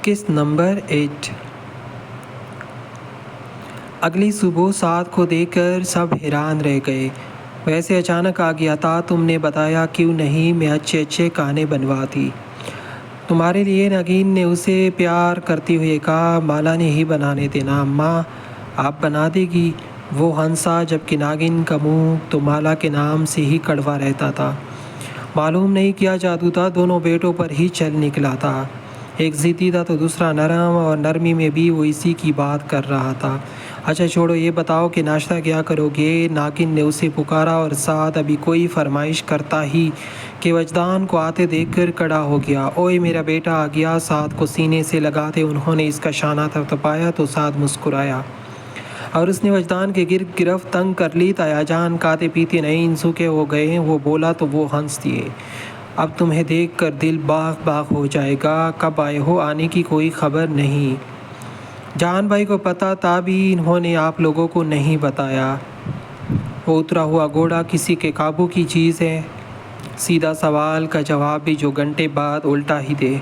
قسط نمبر 8۔ اگلی صبح سعد کو دیکھ کر سب حیران رہ گئے۔ ویسے اچانک آ گیا تھا، تم نے بتایا کیوں نہیں؟ میں اچھے اچھے کھانے بنواتی تمہارے لیے۔ نگین نے اسے پیار کرتے ہوئے کہا۔ مالا نے ہی بنانے تھے نا اماں، آپ بنا دے گی؟ وہ ہنسا، جبکہ ناگن کا منہ تو مالا کے نام سے ہی کڑوا رہتا تھا۔ معلوم نہیں کیا جادو تھا، دونوں بیٹوں پر ہی چل نکلا تھا۔ ایک ضدی تھا تو دوسرا نرم، اور نرمی میں بھی وہ اسی کی بات کر رہا تھا۔ اچھا چھوڑو، یہ بتاؤ کہ ناشتہ کیا کرو گے؟ ناگن نے اسے پکارا، اور سعد ابھی کوئی فرمائش کرتا ہی کہ وجدان کو آتے دیکھ کر کھڑا ہو گیا۔ اوئے میرا بیٹا آ گیا! سعد کو سینے سے لگاتے انہوں نے اس کا شانہ تھپتھپایا تو سعد مسکرایا، اور اس نے وجدان کے گرد گرفت تنگ کر لی۔ تایا جان کھاتے پیتے نہیں سوکھے ہو گئے ہیں، وہ بولا تو وہ ہنس دیے۔ اب تمہیں دیکھ کر دل باغ باغ ہو جائے گا۔ کب آئے ہو؟ آنے کی کوئی خبر نہیں؟ جہان بھائی کو پتہ تھا بھی انہوں نے آپ لوگوں کو نہیں بتایا۔ وہ اترا ہوا گھوڑا کسی کے قابو کی چیز ہے؟ سیدھا سوال کا جواب بھی جو گھنٹے بعد الٹا ہی دے،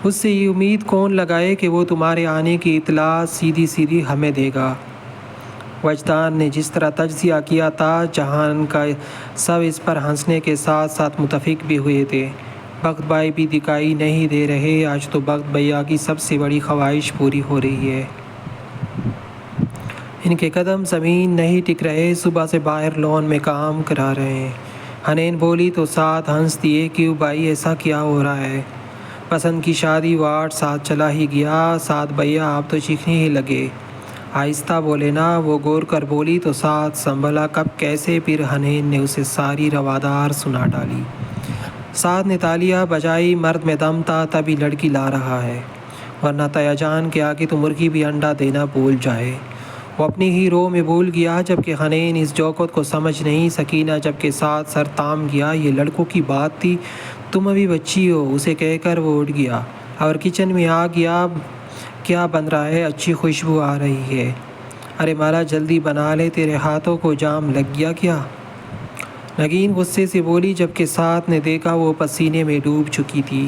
اس سے یہ امید کون لگائے کہ وہ تمہارے آنے کی اطلاع سیدھی سیدھی ہمیں دے گا؟ وجدان نے جس طرح تجزیہ کیا تھا جہان کا، سب اس پر ہنسنے کے ساتھ ساتھ متفق بھی ہوئے تھے۔ بخت بھائی بھی دکھائی نہیں دے رہے، آج تو بخت بھیا کی سب سے بڑی خواہش پوری ہو رہی ہے۔ ان کے قدم زمین نہیں ٹک رہے، صبح سے باہر لون میں کام کرا رہے ہیں۔ حنین بولی تو سعد ہنس دیے۔ کیوں بھائی، ایسا کیا ہو رہا ہے؟ پسند کی شادی واٹ ساتھ چلا ہی گیا۔ سعد بھیا آپ تو چیخنے ہی لگے۔ آہستہ بولے نا، وہ غور کر بولی تو سعد سنبھلا، کب کیسے؟ پھر حنین نے اسے ساری روادار سنا ڈالی۔ سعد نے تالیاں بجائی، مرد میں دم تھا تبھی لڑکی لا رہا ہے، ورنہ تایا جان کے آگے تو مرغی بھی انڈا دینا بھول جائے۔ وہ اپنی ہی رو میں بھول گیا، جبکہ حنین اس جوکت کو سمجھ نہیں سکی نہ، جبکہ سعد سر تام گیا۔ یہ لڑکوں کی بات تھی، تم ابھی بچی ہو، اسے کہہ کر وہ اٹھ گیا اور کچن میں آ گیا۔ کیا بن رہا ہے؟ اچھی خوشبو آ رہی ہے۔ ارے مالا جلدی بنا لے، تیرے ہاتھوں کو جام لگ گیا کیا؟ نگین غصے سے بولی، جبکہ سعد نے دیکھا وہ پسینے میں ڈوب چکی تھی۔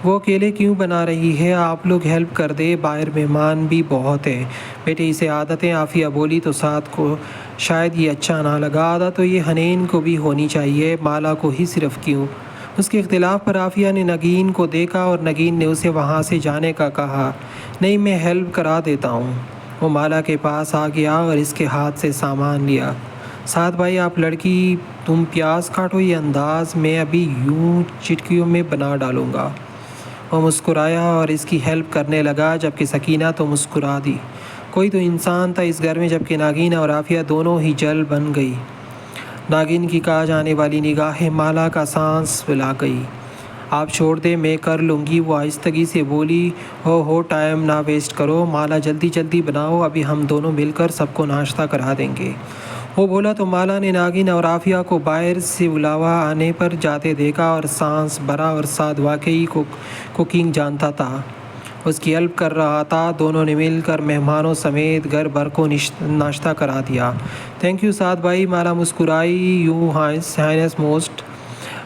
وہ اکیلے کیوں بنا رہی ہے؟ آپ لوگ ہیلپ کر دے، باہر مہمان بھی بہت ہیں۔ بیٹے اسے عادت ہے، عافیہ بولی تو سعد کو شاید یہ اچھا نہ لگا۔ عادت تو یہ حنین کو بھی ہونی چاہیے، مالا کو ہی صرف کیوں؟ اس کے اختلاف پر عافیہ نے نگین کو دیکھا، اور نگین نے اسے وہاں سے جانے کا کہا۔ نہیں، میں ہیلپ کرا دیتا ہوں۔ وہ مالا کے پاس آ گیا اور اس کے ہاتھ سے سامان لیا۔ سعد بھائی آپ لڑکی، تم پیاز کاٹو، یہ انداز میں ابھی یوں چٹکیوں میں بنا ڈالوں گا۔ وہ مسکرایا اور اس کی ہیلپ کرنے لگا، جبکہ سکینہ تو مسکرا دی۔ کوئی تو انسان تھا اس گھر میں، جبکہ ناگن اور عافیہ دونوں ہی جل بن گئی۔ ناگن کی کہا جانے والی نگاہیں مالا کا سانس پھلا گئی۔ آپ چھوڑ دیں، میں کر لوں گی، وہ آہستگی سے بولی۔ ہو ٹائم نہ ویسٹ کرو مالا، جلدی جلدی بناؤ، ابھی ہم دونوں مل کر سب کو ناشتہ کرا دیں گے۔ وہ بولا تو مالا نے ناگن اور عافیہ کو باہر سے بلاوا آنے پر جاتے دیکھا اور سانس بھرا، اور سعد واقعی کوکنگ جانتا تھا، اس کی ہیلپ کر رہا تھا۔ دونوں نے مل کر مہمانوں سمیت گھر بھر کو ناشتہ کرا دیا۔ تھینک یو سعد بھائی، مالا مسکرائی۔ یو ہائنس موسٹ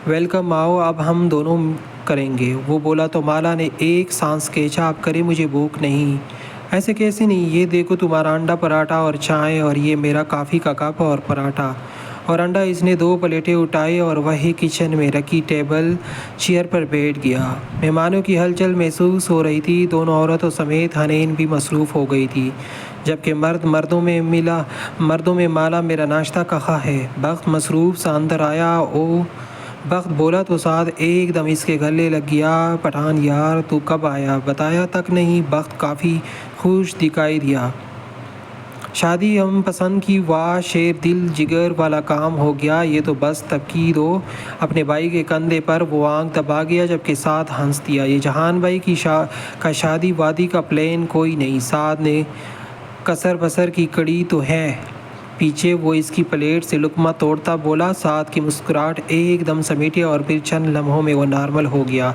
ویلکم، آؤ اب ہم دونوں کریں گے۔ وہ بولا تو مالا نے ایک سانس کھینچا، آپ کریں، مجھے بھوک نہیں۔ ایسے کیسے نہیں؟ یہ دیکھو تمہارا انڈا پراٹھا اور چائے، اور یہ میرا کافی کا کپ اور پراٹھا اور انڈا۔ اس نے 2 پلیٹیں اٹھائی اور وہی کچن میں رکھی ٹیبل چیئر پر بیٹھ گیا۔ مہمانوں کی ہلچل محسوس ہو رہی تھی، دونوں عورتوں سمیت حنین بھی مصروف ہو گئی تھی، جبکہ مردوں میں مالا میرا ناشتہ کہاں ہے؟ بخت مصروف سا اندر آیا۔ او بخت بولا تو سعد ایک دم اس کے گلے لگ گیا۔ پٹھان یار، تو کب آیا؟ بتایا تک نہیں۔ بخت کافی خوش دکھائی دیا۔ شادی ہم پسند کی، واہ، شیر دل جگر والا کام ہو گیا یہ تو، بس تاکید ہو۔ اپنے بھائی کے کندھے پر وہ آنکھ دبا گیا، جبکہ سعد ہنس دیا۔ یہ جہان بھائی کا شادی وادی کا پلان کوئی نہیں؟ سعد نے کسر بسر کی کڑی تو ہے پیچھے؟ وہ اس کی پلیٹ سے لقمہ توڑتا بولا۔ سعد کی مسکراہٹ ایک دم سمیٹی اور پھر چند لمحوں میں وہ نارمل ہو گیا۔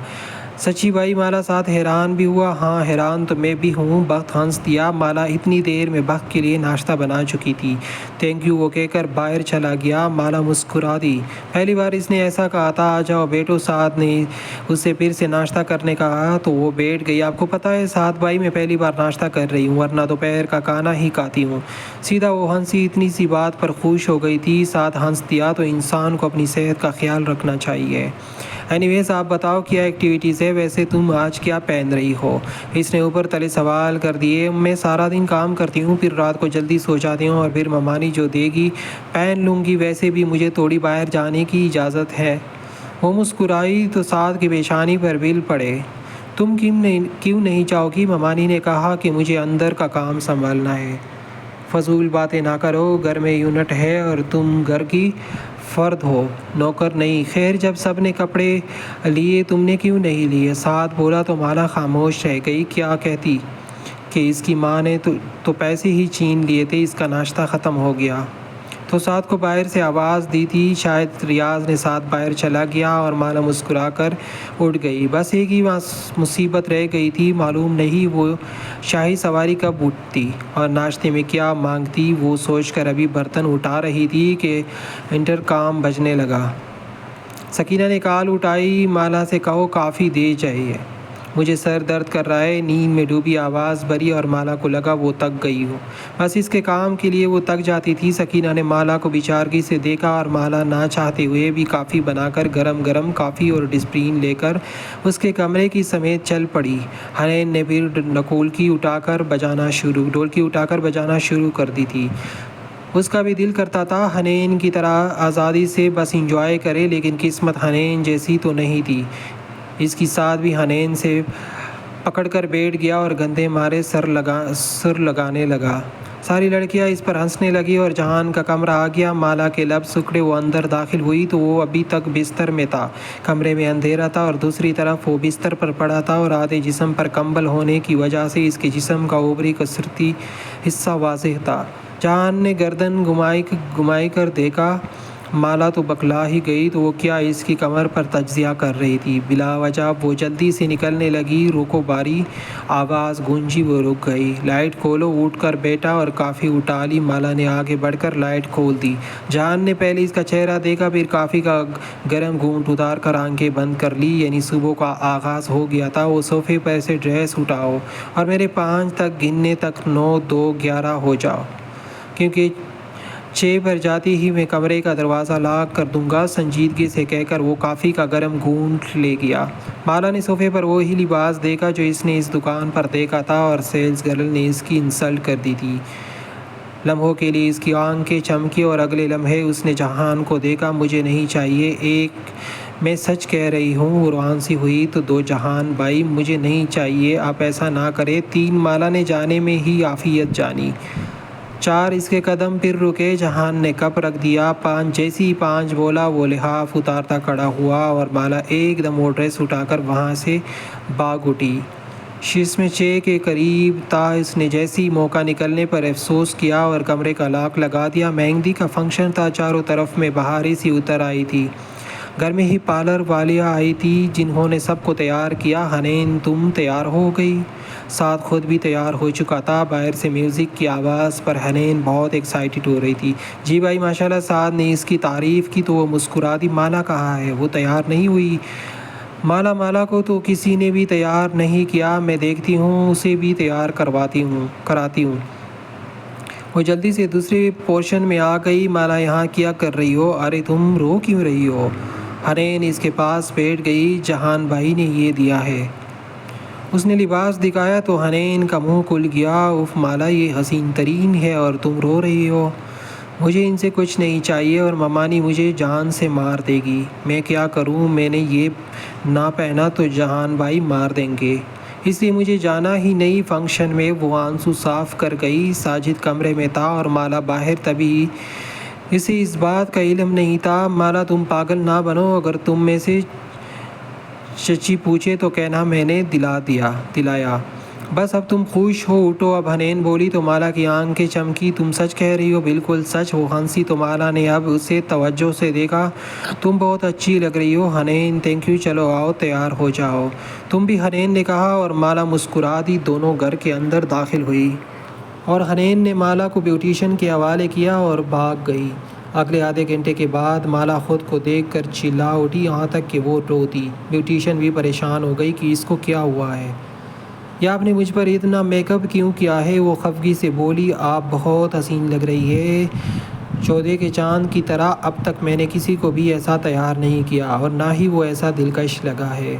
سچی بھائی، مالا ساتھ حیران بھی ہوا۔ ہاں حیران تو میں بھی ہوں، بخت ہنس دیا۔ مالا اتنی دیر میں بخت کے لیے ناشتہ بنا چکی تھی۔ تھینک یو وہ کہہ کر باہر چلا گیا۔ مالا مسکرا دی۔ پہلی بار اس نے ایسا کہا تھا۔ آ جاؤ بیٹھو۔ سعد نے اسے پھر سے ناشتہ کرنے کا کہا تو وہ بیٹھ گئی۔ آپ کو پتہ ہے سعد بھائی، میں پہلی بار ناشتہ کر رہی ہوں، ورنہ دوپہر کا کھانا ہی کھاتی ہوں۔ سیدھا وہ ہنسی، اتنی سی بات پر خوش ہو گئی تھی۔ سعد ہنس دیا۔ تو انسان کو اپنی صحت کا خیال رکھنا چاہیے۔ اینی ویز آپ بتاؤ کیا ایکٹیویٹیز ہے؟ ویسے تم آج کیا پہن رہی ہو؟ اس نے اوپر تلے سوال کر دیے۔ میں سارا دن کام کرتی ہوں، پھر رات کو جلدی سو جاتی ہوں اور پھر ممانی جو دے گی پہن لوں گی۔ ویسے بھی مجھے تھوڑی باہر جانے کی اجازت ہے۔ وہ مسکرائی تو سعد کی پیشانی پر بل پڑے۔ تم کیوں نہیں جاؤ گی؟ ممانی نے کہا کہ مجھے اندر کا کام سنبھالنا ہے۔ فضول باتیں نہ کرو، گھر میں یونٹ ہے اور تم گھر کی فرد ہو، نوکر نہیں۔ خیر جب سب نے کپڑے لیے تم نے کیوں نہیں لیے؟ سعد بولا تو مالا خاموش رہ گئی۔ کیا کہتی کہ اس کی ماں نے تو پیسے ہی چھین لیے تھے، اس کا ناشتہ ختم ہو گیا تو سعد کو باہر سے آواز دی تھی۔ شاید ریاض نے ساتھ باہر چلا گیا اور مالا مسکرا کر اٹھ گئی۔ بس ایک ہی مصیبت رہ گئی تھی، معلوم نہیں وہ شاہی سواری کب اٹھتی اور ناشتے میں کیا مانگتی۔ وہ سوچ کر ابھی برتن اٹھا رہی تھی کہ انٹرکام بجنے لگا۔ سکینہ نے کال اٹھائی۔ مالا سے کہو کافی دے چاہیے، مجھے سر درد کر رہا ہے۔ نیند میں ڈوبی آواز بھری اور مالا کو لگا وہ تک گئی ہو۔ بس اس کے کام کے لیے وہ تک جاتی تھی۔ سکینہ نے مالا کو بیچارگی سے دیکھا اور مالا نہ چاہتے ہوئے بھی کافی بنا کر گرم گرم کافی اور ڈسپلن لے کر اس کے کمرے کی سمیت چل پڑی۔ حنین نے پھر ڈھولکی اٹھا کر بجانا شروع کر دی تھی۔ اس کا بھی دل کرتا تھا حنین کی طرح آزادی سے بس انجوائے کرے، لیکن قسمت حنین جیسی تو نہیں تھی۔ اس کی ساتھ بھی حنین سے پکڑ کر بیٹھ گیا اور گندے مارے سر لگانے لگا۔ ساری لڑکیاں اس پر ہنسنے لگی اور جہان کا کمرہ آ گیا۔ مالا کے لب سکڑے، وہ اندر داخل ہوئی تو وہ ابھی تک بستر میں تھا۔ کمرے میں اندھیرا تھا اور دوسری طرف وہ بستر پر پڑا تھا اور آدھے جسم پر کمبل ہونے کی وجہ سے اس کے جسم کا اوپری کثرتی حصہ واضح تھا۔ جہان نے گردن گھمائی کر دیکھا۔ مالا تو بکلا ہی گئی تو وہ کیا اس کی کمر پر تجزیہ کر رہی تھی۔ بلا وجہ وہ جلدی سے نکلنے لگی۔ روکو باری آواز گونجی، وہ رک گئی۔ لائٹ کھولو۔ اٹھ کر بیٹھا اور کافی اٹھا لی۔ مالا نے آگے بڑھ کر لائٹ کھول دی۔ جہان نے پہلے اس کا چہرہ دیکھا، پھر کافی کا گرم گھونٹ اتار کر آنکھیں بند کر لی۔ یعنی صبح کا آغاز ہو گیا تھا۔ وہ صوفے پر سے ڈریس اٹھاؤ اور میرے 5 تک گننے تک 9 2 11 ہو جاؤ، کیونکہ 6 پر جاتی ہی میں کمرے کا دروازہ لاک کر دوں گا، سنجیدگی سے کہہ کر وہ کافی کا گرم گھونٹ لے گیا۔ مالا نے صوفے پر وہی لباس دیکھا جو اس نے اس دکان پر دیکھا تھا اور سیلز گرل نے اس کی انسلٹ کر دی تھی۔ لمحوں کے لیے اس کی آنکھیں چمکی اور اگلے لمحے اس نے جہان کو دیکھا۔ مجھے نہیں چاہیے، ایک میں سچ کہہ رہی ہوں۔ وہ روان سی ہوئی تو 2 جہان بھائی مجھے نہیں چاہیے، آپ ایسا نہ کریں۔ 3 مالا نے جانے میں ہی عافیت جانی۔ 4 اس کے قدم پھر رکے۔ جہان نے کپ رکھ دیا۔ 5 جیسی ہی 5 بولا وہ لحاف اتارتا کھڑا ہوا اور مالا ایک دم وہ ڈریس اٹھا کر وہاں سے بھاگ اٹھی۔ شش میں 6 کے قریب تھا۔ اس نے جیسی موقع نکلنے پر افسوس کیا اور کمرے کا لاک لگا دیا۔ مہندی کا فنکشن تھا، چاروں طرف میں بہاریں سی اتر آئی تھی۔ گھر میں ہی پارلر والیاں آئی تھی جنہوں نے سب کو تیار کیا۔ حنین تم تیار ہو گئی؟ سعد خود بھی تیار ہو چکا تھا۔ باہر سے میوزک کی آواز پر حنین بہت ایکسائٹڈ ہو رہی تھی۔ جی بھائی ماشاءاللہ۔ سعد نے اس کی تعریف کی تو وہ مسکرا دی۔ مالا کہاں ہے؟ وہ تیار نہیں ہوئی؟ مالا کو تو کسی نے بھی تیار نہیں کیا، میں دیکھتی ہوں اسے بھی تیار کراتی ہوں۔ وہ جلدی سے دوسرے پورشن میں آ گئی۔ مالا یہاں کیا کر رہی ہو؟ ارے تم رو کیوں رہی ہو؟ حنین اس کے پاس بیٹھ گئی۔ جہان بھائی نے یہ دیا ہے۔ اس نے لباس دکھایا تو حنین کا منہ کھل گیا۔ اف مالا یہ حسین ترین ہے اور تم رو رہی ہو؟ مجھے ان سے کچھ نہیں چاہیے اور ممانی مجھے جان سے مار دے گی۔ میں کیا کروں؟ میں نے یہ نہ پہنا تو جہان بھائی مار دیں گے، اس لیے مجھے جانا ہی نہیں فنکشن میں۔ وہ آنسو صاف کر گئی۔ ساجد کمرے میں تھا اور مالا باہر، تبھی اسے اس بات کا علم نہیں تھا۔ مالا تم پاگل نہ بنو، اگر تم میں سے چچی پوچھے تو کہنا میں نے دلایا۔ بس اب تم خوش ہو، اٹھو اب۔ حنین بولی تو مالا کی آنکھیں چمکی۔ تم سچ کہہ رہی ہو؟ بالکل سچ، وہ ہنسی تو مالا نے اب اسے توجہ سے دیکھا۔ تم بہت اچھی لگ رہی ہو حنین۔ تھینک یو، چلو آؤ تیار ہو جاؤ تم بھی، حنین نے کہا اور مالا مسکرا دی۔ دونوں گھر کے اندر داخل ہوئی اور حنین نے مالا کو بیوٹیشین کے حوالے کیا اور بھاگ گئی۔ اگلے آدھے گھنٹے کے بعد مالا خود کو دیکھ کر چلا اٹھی، یہاں تک کہ وہ رو دی۔ بیوٹیشین بھی پریشان ہو گئی کہ اس کو کیا ہوا ہے، یا آپ نے مجھ پر اتنا میک اپ کیوں کیا ہے؟ وہ خفگی سے بولی، آپ بہت حسین لگ رہی ہے، چودھے کے چاند کی طرح۔ اب تک میں نے کسی کو بھی ایسا تیار نہیں کیا اور نہ ہی وہ ایسا دلکش لگا ہے۔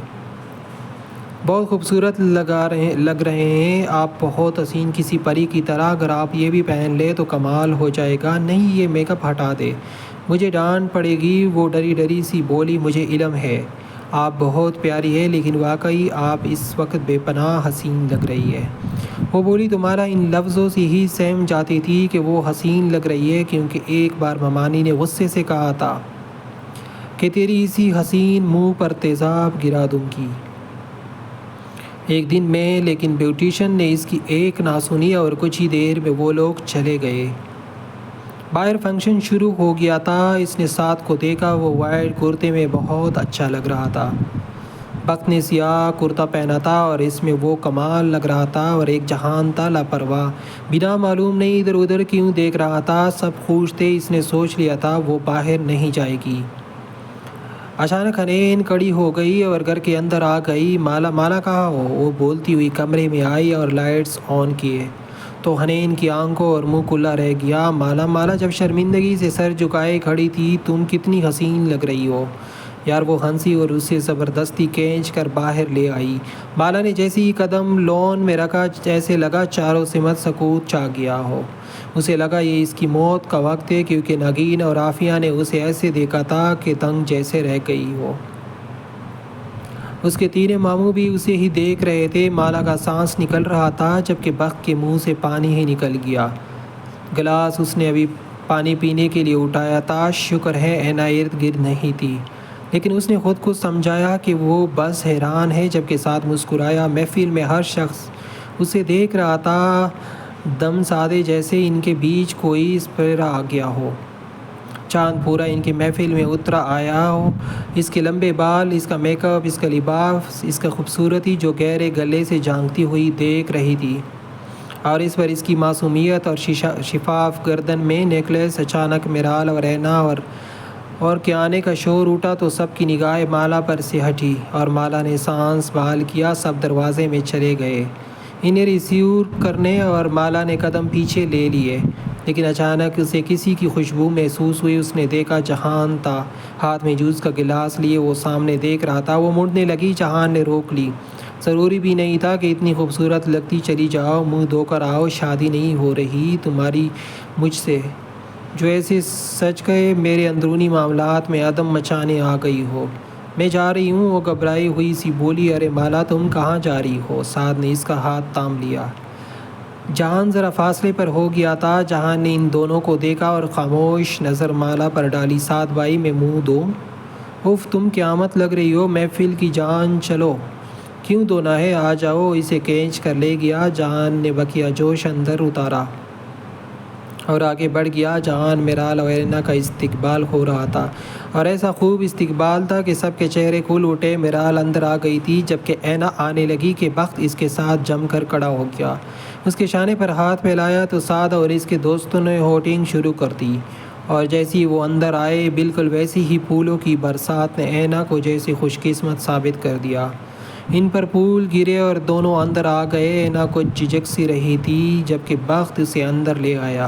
بہت خوبصورت لگ رہے ہیں آپ، بہت حسین، کسی پری کی طرح۔ اگر آپ یہ بھی پہن لیں تو کمال ہو جائے گا۔ نہیں، یہ میک اپ ہٹا دے، مجھے ڈانٹ پڑے گی۔ وہ ڈری ڈری سی بولی، مجھے علم ہے آپ بہت پیاری ہے، لیکن واقعی آپ اس وقت بے پناہ حسین لگ رہی ہے۔ وہ بولی تو مالا ان لفظوں سے ہی سہم جاتی تھی کہ وہ حسین لگ رہی ہے، کیونکہ ایک بار ممانی نے غصے سے کہا تھا کہ تیری اسی حسین منہ پر تیزاب گرا دوں گی ایک دن میں۔ لیکن بیوٹیشین نے اس کی ایک نہ سنی اور کچھ ہی دیر میں وہ لوگ چلے گئے۔ باہر فنکشن شروع ہو گیا تھا۔ اس نے ساتھ کو دیکھا، وہ وائٹ کرتے میں بہت اچھا لگ رہا تھا۔ بخت نے سیاہ کرتا پہنا تھا اور اس میں وہ کمال لگ رہا تھا، اور ایک جہان تھا لاپرواہ، بنا معلوم نہیں ادھر ادھر کیوں دیکھ رہا تھا۔ سب خوش تھے، اس نے سوچ لیا تھا وہ باہر نہیں جائے گی۔ اچانک حنین کھڑی ہو گئی اور گھر کے اندر آ گئی۔ مالا، مالا کہاں ہو؟ وہ بولتی ہوئی کمرے میں آئی اور لائٹس آن کیے تو حنین کی آنکھوں اور منہ کھلا رہ گیا۔ مالا، مالا جب شرمندگی سے سر جھکائے کھڑی تھی، تم کتنی حسین لگ رہی ہو یار۔ وہ ہنسی اور اسے زبردستی کھینچ کر باہر لے آئی۔ مالا نے جیسے ہی قدم لون میں رکھا، ایسے لگا چاروں سمت سکوت چھا گیا ہو۔ اسے لگا یہ اس کی موت کا وقت ہے، کیونکہ نگین اور عافیہ نے اسے ایسے دیکھا تھا کہ دنگ جیسے رہ گئی ہو۔ اس کے تینوں ماموں بھی اسے ہی دیکھ رہے تھے۔ مالا کا سانس نکل رہا تھا، جبکہ بخت کے منہ سے پانی ہی نکل گیا۔ گلاس اس نے ابھی پانی پینے کے لیے اٹھایا تھا۔ شکر ہے اینا ارد گرد نہیں تھی، لیکن اس نے خود کو سمجھایا کہ وہ بس حیران ہے، جبکہ ساتھ مسکرایا۔ محفل میں ہر شخص اسے دیکھ رہا تھا، دم سادے جیسے ان کے بیچ کوئی اسپرا آ گیا ہو۔ چاند پورا ان کی محفل میں اتر آیا ہو۔ اس کے لمبے بال، اس کا میک اپ، اس کا لباس، اس کا خوبصورتی جو گہرے گلے سے جھانکتی ہوئی دیکھ رہی تھی، اور اس پر اس کی معصومیت اور شفاف گردن میں نیکلیس۔ اچانک میرال اور اینا اور کے آنے کا شور اٹھا تو سب کی نگاہیں مالا پر سے ہٹی اور مالا نے سانس بحال کیا۔ سب دروازے میں چلے گئے انہیں ریسیو کرنے اور مالا نے قدم پیچھے لے لیے، لیکن اچانک اسے کسی کی خوشبو محسوس ہوئی۔ اس نے دیکھا جہان تھا، ہاتھ میں جوس کا گلاس لیے وہ سامنے دیکھ رہا تھا۔ وہ مڑنے لگی، جہان نے روک لی۔ ضروری بھی نہیں تھا کہ اتنی خوبصورت لگتی چلی جاؤ، منہ دھو کر آؤ، شادی نہیں ہو رہی تمہاری مجھ سے جو ایسے سچ گئے میرے اندرونی معاملات میں عدم مچانے آ گئی ہو۔ میں جا رہی ہوں، وہ گھبرائی ہوئی سی بولی۔ ارے مالا، تم کہاں جا رہی ہو؟ سعد نے اس کا ہاتھ تھام لیا۔ جہان ذرا فاصلے پر ہو گیا تھا۔ جہان نے ان دونوں کو دیکھا اور خاموش نظر مالا پر ڈالی۔ سعد بھائی، میں منہ دوں؟ اف، تم قیامت لگ رہی ہو محفل کی جان۔ چلو، کیوں دھونا ہے، آ جاؤ۔ اسے کھینچ کر لے گیا۔ جہان نے بقیہ جوش اندر اتارا اور آگے بڑھ گیا۔ جہان، میرال اور اینا کا استقبال ہو رہا تھا، اور ایسا خوب استقبال تھا کہ سب کے چہرے کھل اٹھے۔ میرال اندر آ گئی تھی، جبکہ اینا آنے لگی کہ بخت اس کے ساتھ جم کر کھڑا ہو گیا۔ اس کے شانے پر ہاتھ پھیلایا تو سعد اور اس کے دوستوں نے ہوٹنگ شروع کر دی، اور جیسی وہ اندر آئے، بالکل ویسی ہی پھولوں کی برسات نے اینا کو جیسے خوش قسمت ثابت کر دیا۔ ان پر پھول گرے اور دونوں اندر آ گئے۔ اینا کچھ جھجک سی رہی تھی، جبکہ بخت اسے اندر لے آیا۔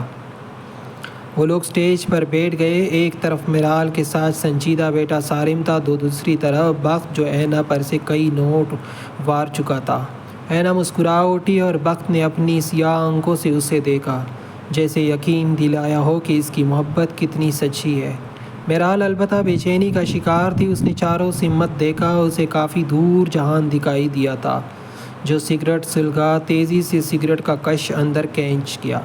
وہ لوگ سٹیج پر بیٹھ گئے۔ ایک طرف میرال کے ساتھ سنجیدہ بیٹا سارم تھا، دوسری طرف بخت جو اینا پر سے کئی نوٹ وار چکا تھا۔ اینا مسکرا اٹھی اور بخت نے اپنی سیاہ آنکھوں سے اسے دیکھا، جیسے یقین دلایا ہو کہ اس کی محبت کتنی سچی ہے۔ میرال البتہ بے چینی کا شکار تھی۔ اس نے چاروں سمت دیکھا۔ اسے کافی دور جہان دکھائی دیا تھا جو سگریٹ سلگا، تیزی سے سگریٹ کا کش اندر کھینچ گیا۔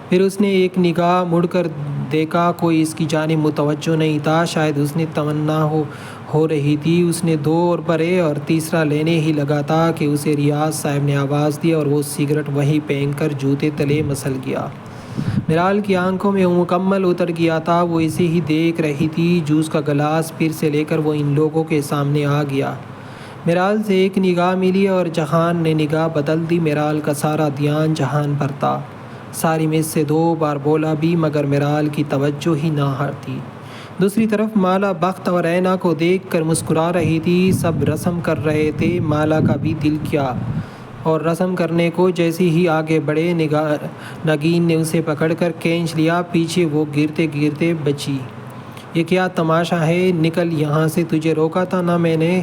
پھر اس نے ایک نگاہ مڑ کر دیکھا کوئی اس کی جانب متوجہ نہیں تھا، شاید اس نے تمنا ہو رہی تھی۔ اس نے 2 اور بھرے اور تیسرا لینے ہی لگا تھا کہ اسے ریاض صاحب نے آواز دی اور وہ سگریٹ وہیں پھینک کر جوتے تلے مسل گیا۔ میرال کی آنکھوں میں مکمل اتر گیا تھا، وہ اسے ہی دیکھ رہی تھی۔ جوس کا گلاس پھر سے لے کر وہ ان لوگوں کے سامنے آ گیا۔ میرال سے ایک نگاہ ملی اور جہان نے نگاہ بدل دی۔ میرال کا سارا دھیان جہان پر تھا۔ سارم اس سے 2 بار بولا بھی مگر میرال کی توجہ ہی نہ ہٹتی۔ دوسری طرف مالا بخت اور اینا کو دیکھ کر مسکرا رہی تھی۔ سب رسم کر رہے تھے، مالا کا بھی دل کیا اور رسم کرنے کو جیسے ہی آگے بڑھے نگین نے اسے پکڑ کر کھینچ لیا۔ پیچھے وہ گرتے گرتے بچی۔ یہ کیا تماشا ہے؟ نکل یہاں سے، تجھے روکا تھا نا میں نے،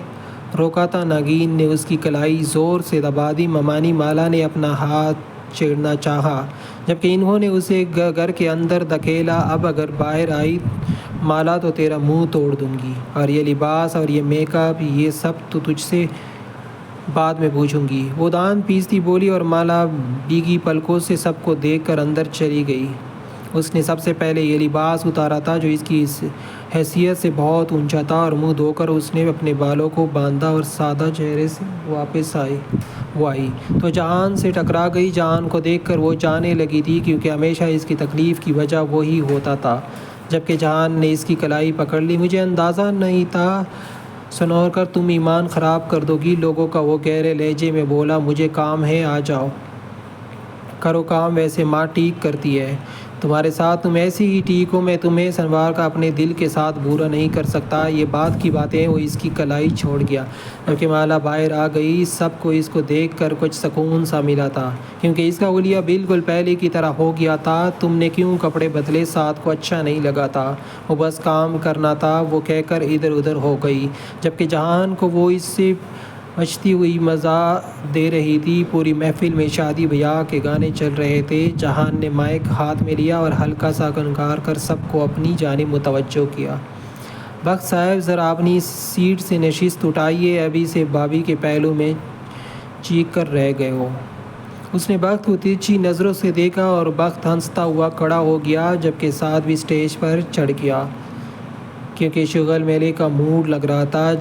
روکا تھا۔ نگین نے اس کی کلائی زور سے دبا دی۔ ممانی مالا نے اپنا ہاتھ چھیڑنا چاہا جبکہ انہوں نے اسے گھر کے اندر دھکیلا۔ اب اگر باہر آئی مالا تو تیرا منہ توڑ دوں گی، اور یہ لباس اور یہ میک اپ، یہ سب تو تجھ سے بعد میں پوچھوں گی، وہ دان پیستی بولی، اور مالا بھیگی پلکوں سے سب کو دیکھ کر اندر چلی گئی۔ اس نے سب سے پہلے یہ لباس اتارا تھا جو اس کی حیثیت سے بہت اونچا تھا، اور منہ دھو کر اس نے اپنے بالوں کو باندھا اور سادہ چہرے سے واپس آئی تو جہان سے ٹکرا گئی۔ جہان کو دیکھ کر وہ جانے لگی تھی کیونکہ ہمیشہ اس کی تکلیف کی وجہ وہی ہوتا تھا۔ جبکہ جہان نے اس کی کلائی پکڑ لی۔ مجھے اندازہ نہیں تھا سنور کر تم ایمان خراب کر دو گی، لوگوں کا وہ گہرے لہجے میں بولا۔ مجھے کام ہے، آ جاؤ کرو کام، ویسے ماں ٹھیک کرتی ہے تمہارے ساتھ، تم ایسی ہی ٹھیک ہو، میں تمہیں سنوار کا اپنے دل کے ساتھ برا نہیں کر سکتا۔ یہ بات کی باتیں وہ اس کی کلائی چھوڑ گیا۔ جبکہ مالا باہر آ گئی، سب کو اس کو دیکھ کر کچھ سکون سا ملا تھا کیونکہ اس کا حلیہ بالکل پہلے کی طرح ہو گیا تھا۔ تم نے کیوں کپڑے بدلے؟ ساتھ کو اچھا نہیں لگا تھا، وہ بس کام کرنا تھا، وہ کہہ کر ادھر ادھر ہو گئی۔ جبکہ جہان کو وہ اس سے بچتی ہوئی مزہ دے رہی تھی۔ پوری محفل میں شادی بیاہ کے گانے چل رہے تھے۔ جہان نے مائک ہاتھ میں لیا اور ہلکا سا گنگار کر سب کو اپنی جانب متوجہ کیا۔ بخت صاحب ذرا اپنی سیٹ سے نشست اٹھائیے، ابھی سے بھابھی کے پہلو میں چیخ کر رہ گئے ہو۔ اس نے بخت کو ترچھی نظروں سے دیکھا اور بخت ہنستا ہوا کھڑا ہو گیا جبکہ ساتھ بھی اسٹیج پر چڑھ گیا کیونکہ شغل میلے کا موڈ لگ رہا تھا۔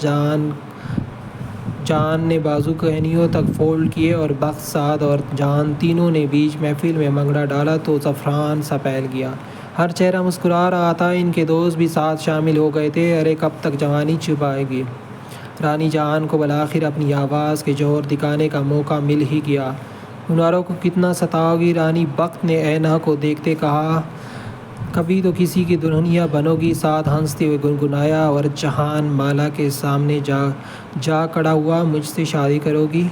جان نے بازو کہنیوں تک فولڈ کیے اور بخت، سعد اور جان تینوں نے بیچ محفل میں منگڑا ڈالا تو زعفران سا پھیل گیا۔ ہر چہرہ مسکرا رہا تھا۔ ان کے دوست بھی ساتھ شامل ہو گئے تھے۔ ارے کب تک جوانی چھپائے گی؟ رانی جہان کو بالآخر اپنی آواز کے جوہر دکھانے کا موقع مل ہی گیا۔ گنواروں کو کتنا ستاؤ گی؟ رانی بخت نے اینا کو دیکھتے کہا۔ کبھی تو کسی کی دلہنیا بنو گی، ساتھ ہنستے ہوئے گنگنایا، اور جہان مالا کے سامنے جا کھڑا ہوا۔ مجھ سے شادی کرو گی؟